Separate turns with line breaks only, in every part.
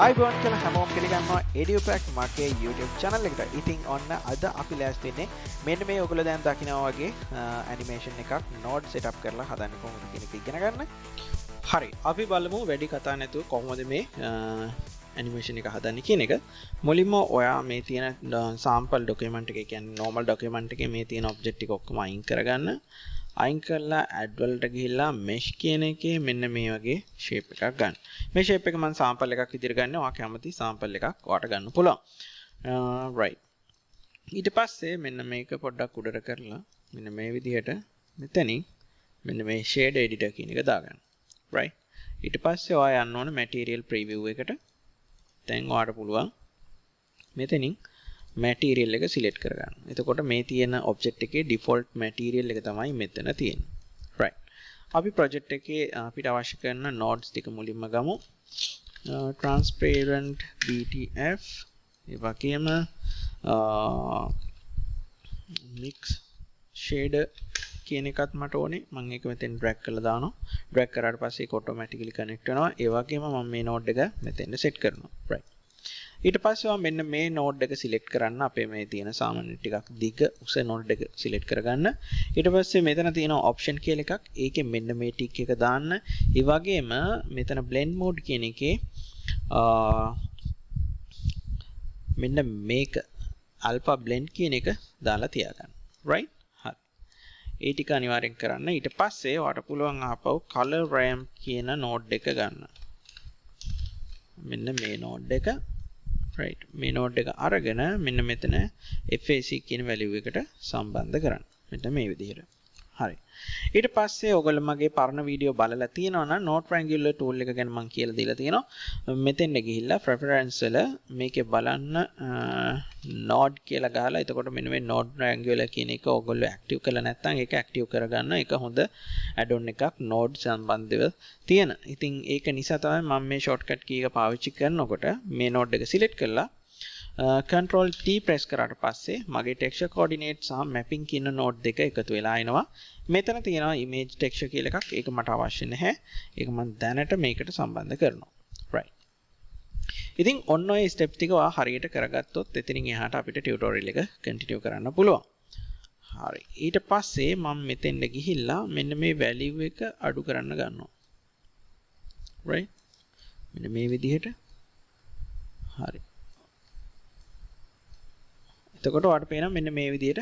අයිබෝන් කියලා හැමෝම පිළිගන්නවා EduPack මගේ YouTube channel එකට. ඉතින් ඔන්න අද අපි ලෑස්ති වෙන්නේ මෙන්න මේ ඔයගොල්ලෝ දැන් දකිනවා වගේ animation එකක් node setup කරලා හදන්නේ කොහොමද කියන එක ඉගෙන ගන්න. හරි. අපි බලමු වැඩි කතා නැතුව කොහොමද මේ animation එක හදන්නේ කියන එක. මුලින්ම ඔයා මේ තියෙන sample document එක කියන්නේ normal document එකේ මේ තියෙන object ටික ඔක්කොම අයින් කරගන්න. අයින් කරලා add වලට ගිහිල්ලා mesh කියන එකේ මෙන්න මේ වගේ shape එකක් ගන්න. මේ shape එක මම sample එකක් විදිහට ගන්න. ඔයා කැමති sample එකක් ඔයාට ගන්න පුළුවන්. right. ඊට පස්සේ මෙන්න මේක පොඩ්ඩක් උඩට කරලා මෙන්න මේ විදිහට මෙතනින් මෙන්න මේ shade editor කියන එක දාගන්න. right. ඊට පස්සේ ඔයා යන්න ඕන material preview එකට. දැන් ඔයාට පුළුවන් මෙතනින් material එක select කරගන්න. එතකොට මේ තියෙන object එකේ default material එක තමයි මෙතන තියෙන්නේ. right. අපි project එකේ අපිට අවශ්‍ය කරන nodes ටික මුලින්ම ගමු. transparent btf ඒ වගේම mix shader කියන එකත් මට ඕනේ. මම ඒක මෙතෙන් drag කරලා දානවා. drag කරාට පස්සේ ඒක automatically connect වෙනවා. ඒ වගේම මම මේ node එක මෙතෙන් set කරනවා. right. ඊට පස්සේ මෙන්න මේ node එක select කරන්න. අපේ මේ තියෙන සාමාන්‍ය ටිකක් දිග උස node එක select කරගන්න. ඊට පස්සේ මෙතන තියෙන option කියලා එකක්. ඒකේ මෙන්න මේ tick එක දාන්න. ඒ වගේම මෙතන blend mode කියන එකේ මෙන්න මේක alpha blend කියන එක දාලා තියාගන්න. right. හරි. ඒ ටික අනිවාර්යෙන් කරන්න. ඊට පස්සේ ඔයාලට පුළුවන් ආපහු color ramp කියන node එක ගන්න. මෙන්න මේ node එක right. මේ node එක අරගෙන මෙන්න මෙතන FAC කියන value එකට සම්බන්ධ කරන්න. මෙන්න මේ විදිහට. හරි. ඊට පස්සේ ඔයගොල්ලෝ මගේ පරණ වීඩියෝ බලලා තියෙනවා නම් node triangular tool එක ගැන මම කියලා දීලා තියෙනවා. මෙතෙන්ට ගිහිල්ලා preference වල මේකේ බලන්න node කියලා ගහලා එතකොට මෙන්න මේ node triangular කියන එක ඔයගොල්ලෝ active කරලා නැත්නම් ඒක active කරගන්න. ඒක හොඳ add-on එකක් node සම්බන්ධව තියෙන. ඉතින් ඒක නිසා තමයි මම මේ shortcut key එක පාවිච්චි කරනකොට මේ node එක select කරලා control T press කරාට පස්සේ මගේ texture coordinate සහ mapping කියන node දෙක එකතු වෙලා එනවා. මෙතන තියෙනවා image texture කියලා එකක්. ඒක මට අවශ්‍ය නැහැ. ඒක මම දැනට මේකට සම්බන්ධ කරනවා. right. ඉතින් ඔන්න ඔය step ටික ඔයා හරියට කරගත්තොත් එතනින් එහාට අපිට tutorial එක continue කරන්න පුළුවන්. හරි. ඊට පස්සේ මම මෙතෙන්ට ගිහිල්ලා මෙන්න මේ value එක අඩු කරන්න ගන්නවා. right. මෙන්න මේ විදිහට. හරි. එතකොට ඔයාලට පේනවා මෙන්න මේ විදිහට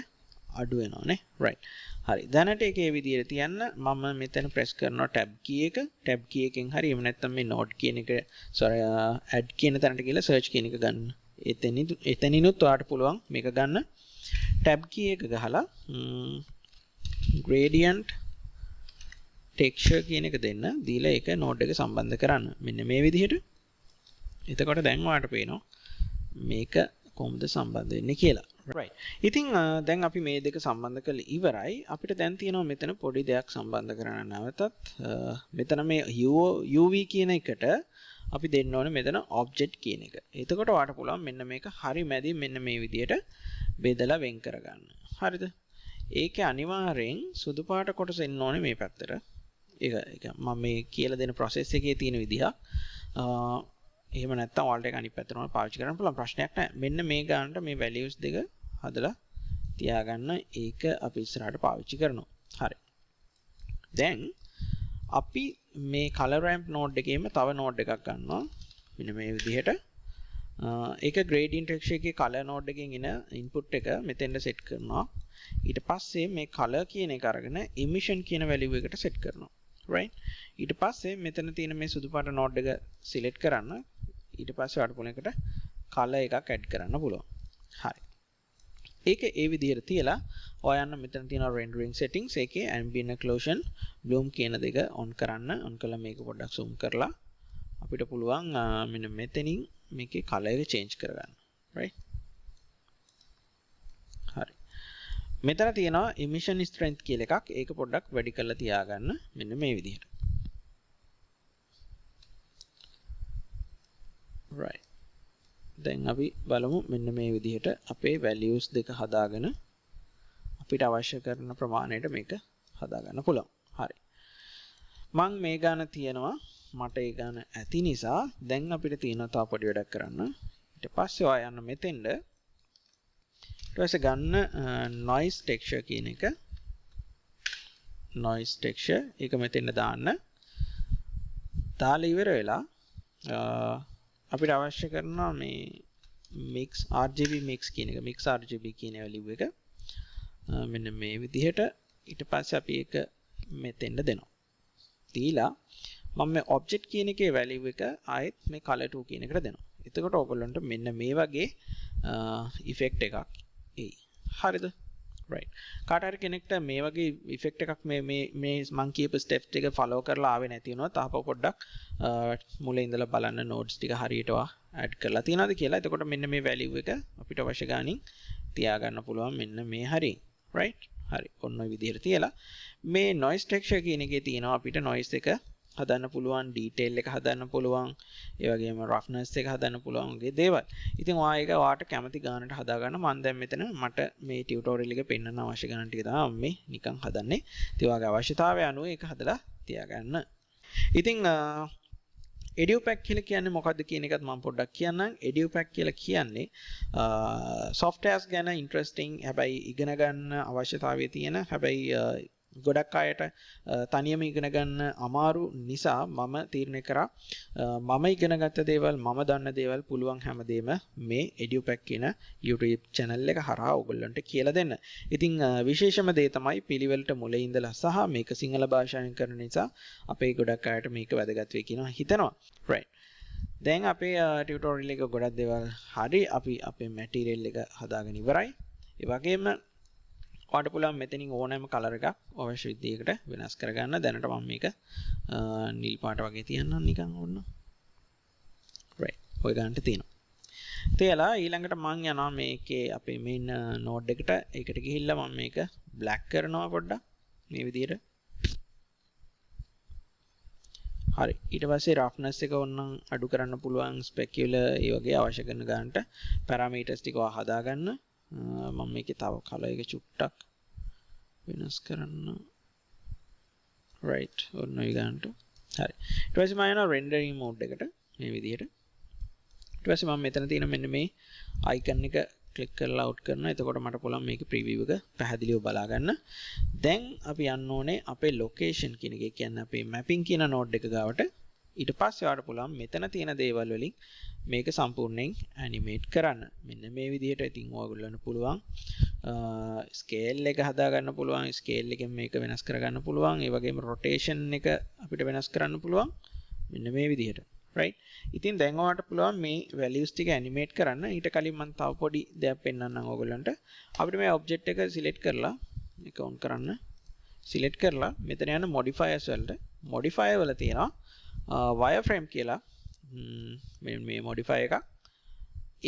අඩු වෙනවා නේ. right. හරි. දැනට ඒක ඒ විදිහට තියන්න. මම මෙතන press කරනවා tab key එක. tab key එකෙන් හරි එහෙම නැත්නම් මේ node කියන එක add කියන තැනට ගිහලා search කියන එක ගන්න. එතනිනුත් ඔයාලට පුළුවන් මේක ගන්න. tab key එක ගහලා gradient texture කියන එක දෙන්න. දීලා ඒක node එක සම්බන්ධ කරන්න. මෙන්න මේ විදිහට. එතකොට දැන් ඔයාලට පේනවා මේක කොහොමද සම්බන්ධ වෙන්නේ කියලා. right. ඉතින් දැන් අපි මේ දෙක සම්බන්ධ කරලා ඉවරයි. අපිට දැන් තියෙනවා මෙතන පොඩි දෙයක් සම්බන්ධ කරන්න නැවතත්. මෙතන මේ UV කියන එකට අපි දෙන්න ඕනේ මෙතන object කියන එක. එතකොට ඔයාලට පුළුවන් මෙන්න මේක හරි මැදින් මෙන්න මේ විදිහට බෙදලා වෙන් කරගන්න. හරිද? ඒකේ අනිවාර්යෙන් සුදු පාට කොටස එන්න ඕනේ මේ පැත්තට. ඒක මම මේ කියලා දෙන process එකේ තියෙන විදිහ. එහෙම නැත්නම් ඔයාලට ඒක අනිත් පැත්තට උනත් පාවිච්චි කරන්න පුළුවන්, ප්‍රශ්නයක් නැහැ. මෙන්න මේ ගන්නට මේ values දෙක හදලා තියාගන්න. ඒක අපි ඉස්සරහට පාවිච්චි කරනවා. හරි. දැන් අපි මේ color ramp node එකේම තව node එකක් ගන්නවා. මෙන්න මේ විදිහට. ඒක gradient texture එකේ color node එකෙන් එන input එක මෙතෙන්ට set කරනවා. ඊට පස්සේ මේ color කියන එක අරගෙන emission කියන value එකට set කරනවා. right. ඊට පස්සේ මෙතන තියෙන මේ සුදු පාට node එක select කරන්න. ඊට පස්සේ ඔයාලට පුළුවන් එකට color එකක් add කරන්න පුළුවන්. හරි. ඒක ඒ විදිහට තියලා ඔයයන් මෙතන තියෙන rendering settings එකේ ambient occlusion bloom කියන දෙක on කරන්න. on කළා මේක පොඩ්ඩක් zoom කරලා අපිට පුළුවන් මෙන්න මෙතනින් මේකේ color එක change කරගන්න. right. හරි. මෙතන තියෙනවා emission strength කියලා එකක්. ඒක පොඩ්ඩක් වැඩි කරලා තියාගන්න. මෙන්න මේ විදිහට. right. දැන් අපි බලමු මෙන්න මේ විදිහට අපේ values දෙක හදාගෙන අපිට අවශ්‍ය කරන ප්‍රමාණයට මේක හදාගන්න පුළුවන්. හරි. මම මේ ගාන තියනවා මට ඒ ගන්න ඇති නිසා දැන් අපිට තියෙනවා තව පොඩි වැඩක් කරන්න. ඊට පස්සේ ඔයා යන්න මෙතෙන්ද ඊට පස්සේ ගන්න noise texture කියන එක. noise texture ඒක මෙතෙන්ද දාන්න. දාලා ඉවර වෙලා අපිට අවශ්‍ය කරනවා මේ mix RGB mix කියන එක. mix RGB කියන value එක මෙන්න මේ විදිහට. ඊට පස්සේ අපි ඒක මෙතෙන්ද දෙනවා. දීලා මම මේ object කියන එකේ value එක ආයෙත් මේ color 2 කියන එකට දෙනවා. එතකොට ඔයගොල්ලන්ට මෙන්න මේ වගේ effect එකක් එයි. හරිද? right. කාට හරි කෙනෙක්ට මේ වගේ effect එකක් මේ මම කියපු steps ටික follow කරලා ආවේ නැති වුණොත් තාප පොඩ්ඩක් මුලින් ඉඳලා බලන්න notes ටික හරියට add කරලා තියනවාද කියලා. එතකොට මෙන්න මේ value එක අපිට අවශ්‍ය ගානින් තියාගන්න පුළුවන් මෙන්න මේ හරිය. right. හරි. ඔන්න ඔය විදිහට තියලා මේ noise texture කියන එකේ තියෙනවා අපිට noise එක හදන්න පුළුවන්, detail එක හදන්න පුළුවන්, ඒ වගේම roughness එක හදන්න පුළුවන් වගේ දේවල්. ඉතින් ඔයා ඒක ඔයාට කැමති ගානට හදාගන්න. මම දැන් මෙතන මට මේ ටියුටෝරියල් එක පෙන්වන්න අවශ්‍ය ගාන ටික තමයි මම මේ නිකන් හදන්නේ. ඉතින් ඔයාගේ අවශ්‍යතාවය අනුව ඒක හදලා තියාගන්න. ඉතින් edupack කියලා කියන්නේ මොකක්ද කියන එකත් මම පොඩ්ඩක් කියන්නම්. edupack කියලා කියන්නේ softwares ගැන interesting හැබැයි ඉගෙන ගන්න අවශ්‍යතාවය තියෙන හැබැයි ගොඩක් අයට තනියම ඉගෙන ගන්න අමාරු නිසා මම තීරණය කරා මම ඉගෙන ගත්ත දේවල් මම දන්න දේවල් පුළුවන් හැමදේම මේ edupack කියන YouTube channel එක හරහා ඔයගොල්ලන්ට කියලා දෙන්න. ඉතින් විශේෂම දේ තමයි පිළිවෙලට මුලින් ඉඳලා සහ මේක සිංහල භාෂාවෙන් කරන නිසා අපේ ගොඩක් අයට මේක වැදගත් වෙයි කියලා හිතනවා. right. දැන් අපේ ටියුටෝරියල් එක ගොඩක් දේවල් හරි අපි අපේ මැටීරියල් එක හදාගෙන ඉවරයි. ඒ වගේම ඔයාලට පුළුවන් මෙතනින් ඕනෑම කලර් එකක් අවශ්‍ය විදිහකට වෙනස් කරගන්න. දැනට මම මේක නිල් පාට වගේ තියන්නම් නිකන් ඕන්න. right. ඔය ගන්නට තියෙනවා. තියලා ඊළඟට මම යනවා මේකේ අපේ main node එකට. ඒකට ගිහිල්ලා මම මේක black කරනවා පොඩ්ඩක් මේ විදිහට. හරි. ඊට පස්සේ roughness එක ඕනනම් අඩු කරන්න පුළුවන්, specular ඒ වගේ අවශ්‍ය කරන ගන්නට parameters ටික හදාගන්න. මම මේකේ තව color එක චුට්ටක් වෙනස් කරන්න. right. ඔන්න ඔය ගන්නට. හරි. ඊට පස්සේ මම යනවා rendering mode එකට මේ විදිහට. ඊට පස්සේ මම මෙතන තියෙන මෙන්න මේ icon එක click කරලා out කරනවා. එතකොට මට පුළුවන් මේකේ preview එක පැහැදිලිව බලා ගන්න. දැන් අපි යන්න ඕනේ අපේ location කියන එක. ඒ කියන්නේ අපේ mapping කියන node එක ගාවට. ඊට පස්සේ ඔයාලට පුළුවන් මෙතන තියෙන දේවල් වලින් මේක සම්පූර්ණයෙන් animate කරන්න. මෙන්න මේ විදිහට ඉතින් ඔයගොල්ලන්ට පුළුවන් scale එක හදා ගන්න පුළුවන්. scale එකෙන් මේක වෙනස් කරගන්න පුළුවන්. ඒ වගේම rotation එක අපිට වෙනස් කරන්න පුළුවන්. මෙන්න මේ විදිහට. right. ඉතින් දැන් ඔයාලට පුළුවන් මේ values ටික animate කරන්න. ඊට කලින් මම තව පොඩි දෙයක් පෙන්නන්නම් ඔයගොල්ලන්ට. අපිට මේ object එක select කරලා මේක on කරන්න. select කරලා මෙතන යන modifiers වලට modifier වල තියෙනවා wireframe කියලා මේ modify එකක්.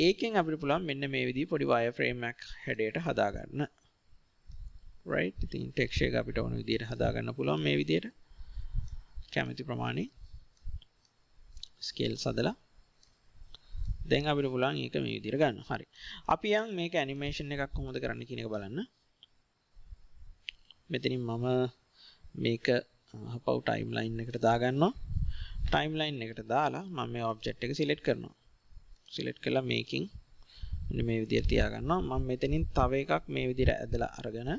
ඒකෙන් අපිට පුළුවන් මෙන්න මේ විදිහ පොඩි wireframe එකක් හැඩයට හදා ගන්න. right. ඉතින් texture එක අපිට ඕන විදිහට හදා ගන්න පුළුවන් මේ විදිහට. කැමති ප්‍රමාණය scale සදලා දැන් අපිට පුළුවන් ඒක මේ විදිහට ගන්න. හරි. අපි යන් මේක animation එකක් කොහොමද කරන්න කියන එක බලන්න. මෙතනින් මම මේක අපව timeline එකට දාගන්නවා. timeline එකට දාලා මම මේ object එක select කරනවා. select කළා මේකින් මෙන්න මේ විදිහට තියාගන්නවා. මම මෙතනින් තව එකක් මේ විදිහට ඇදලා අරගෙන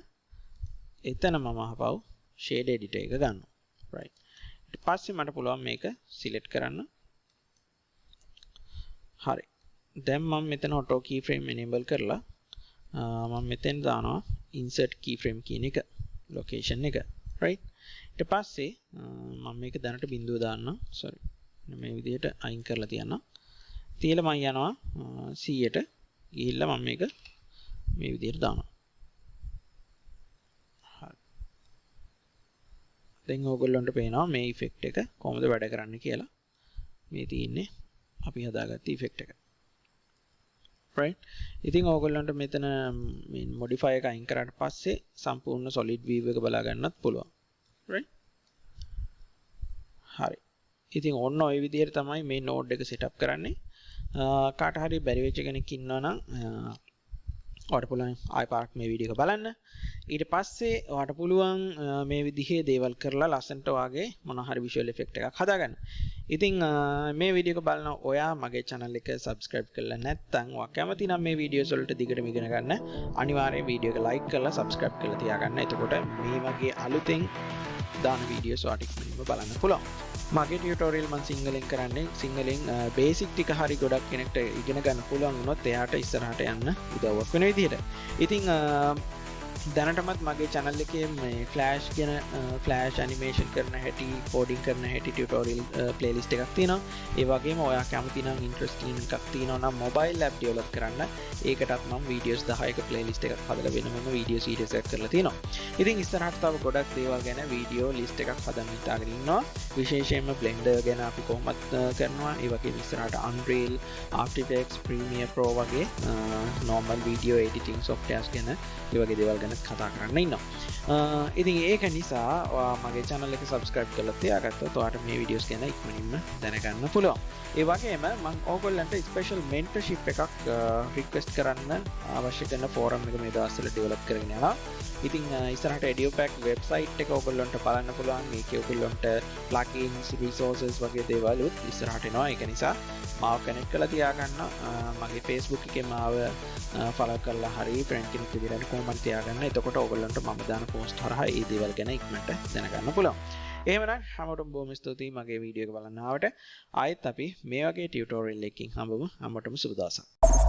එතන මම අපව shade editor එක ගන්නවා. right. ඊට පස්සේ මට පුළුවන් මේක select කරන්න. හරි. දැන් මම මෙතන auto keyframe enable කරලා මම මෙතෙන් දානවා insert keyframe කියන එක location එක. right. ඊට පස්සේ මම මේක දැනට බිඳුව දාන්නම්. sorry. මේ විදිහට අයින් කරලා තියන්න. තියලා මම යනවා 100ට. ගිහිල්ලා මම මේක මේ විදිහට දානවා. හරි. දැන් ඕගොල්ලන්ට පේනවා මේ effect එක කොහොමද වැඩ කරන්නේ කියලා. මේ තියෙන්නේ අපි හදාගත්ත effect එක. right. ඉතින් ඕගොල්ලන්ට මෙතන මේ modify එක අයින් කරාට පස්සේ සම්පූර්ණ solid view එක බලා ගන්නත් පුළුවන්. right. හරි. ඉතින් ඔන්න ඔය විදිහට තමයි මේ node එක setup කරන්නේ. කාට හරි බැරි වෙච්ච කෙනෙක් ඉන්නවා නම් ඔයාලට පුළුවන් ආයෙ පාරක් මේ වීඩියෝ එක බලන්න. ඊට පස්සේ ඔයාලට පුළුවන් මේ විදිහේ දේවල් කරලා ලස්සනට ඔයාගේ මොන හරි visual effect එකක් හදාගන්න. ඉතින් මේ වීඩියෝ එක බලන ඔයා මගේ channel එක subscribe කරලා නැත්නම් ඔයා කැමති නම් මේ වීඩියෝස් වලට දිගටම ඉගෙන ගන්න අනිවාර්යයෙන් වීඩියෝ එක like කරලා subscribe කරලා තියාගන්න. එතකොට මේ වගේ අලුතෙන් දාන වීඩියෝස් ඔයාලට ඉක්මනින්ම බලන්න පුළුවන්. මගේ ටියුටෝරියල් මම සිංහලෙන් කරන්නේ සිංහලෙන් බේසික් ටික හරි ගොඩක් කෙනෙක්ට ඉගෙන ගන්න පුළුවන් වුණොත් එයාට ඉස්සරහට යන්න උදව්වක් වෙන විදිහට. ඉතින් දැනටමත් මගේ channel එකේ මේ flash ගැන flash animation කරන හැටි coding කරන හැටි tutorial playlist එකක් තියෙනවා. ඒ වගේම ඔයා කැමති නම් interesting එකක් තියෙනවා නම් mobile app develop කරන්න ඒකටත් මම videos 10ක playlist එකක් හදලා වෙනම video series එකක් කරලා තියෙනවා. ඉතින් ඉස්සරහට තව ගොඩක් දේවල් ගැන video list එකක් හදන්න හිතාගෙන ඉන්නවා. විශේෂයෙන්ම blender ගැන අපි කොහොමද කරනවා. ඒ වගේම ඉස්සරහට Unreal, After Effects, Premiere Pro වගේ normal video editing softwares ගැන ඒ වගේ දේවල් ගැන කතා කරන්න ඉන්නවා. ඉතින් ඒක නිසා ඔයා මගේ channel එක subscribe කරලා තියාගත්තොත් ඔයාට මේ videos ගැන ඉක්මනින්ම දැනගන්න පුළුවන්. ඒ වගේම මම ඕගොල්ලන්ට special mentorship එකක් request කරන්න අවශ්‍ය කරන forum එක මේ දවස්වල develop කරගෙන යනවා. ඉතින් ඉස්සරහට EduPack website එක ඔයගොල්ලන්ට බලන්න පුළුවන්. මේකේ ඔයගොල්ලන්ට plugins, resources වගේ දේවල් උත් ඉස්සරහට එනවා. ඒක නිසා මාව connect කරලා තියාගන්න. මගේ Facebook එකේ මාව follow කරලා හරි friend කෙනෙක් විදිහට comment තියාගන්න. එතකොට ඔයගොල්ලන්ට මම දාන post හරහා මේ දේවල් ගැන ඉක්මනට දැනගන්න පුළුවන්. එහෙමනම් හැමෝටම බොහොම ස්තුතියි මගේ වීඩියෝ එක බලන්න ආවට. ආයෙත් අපි මේ වගේ ටියුටෝරියල් එකකින් හම්බෙමු. හැමෝටම සුබ දවසක්.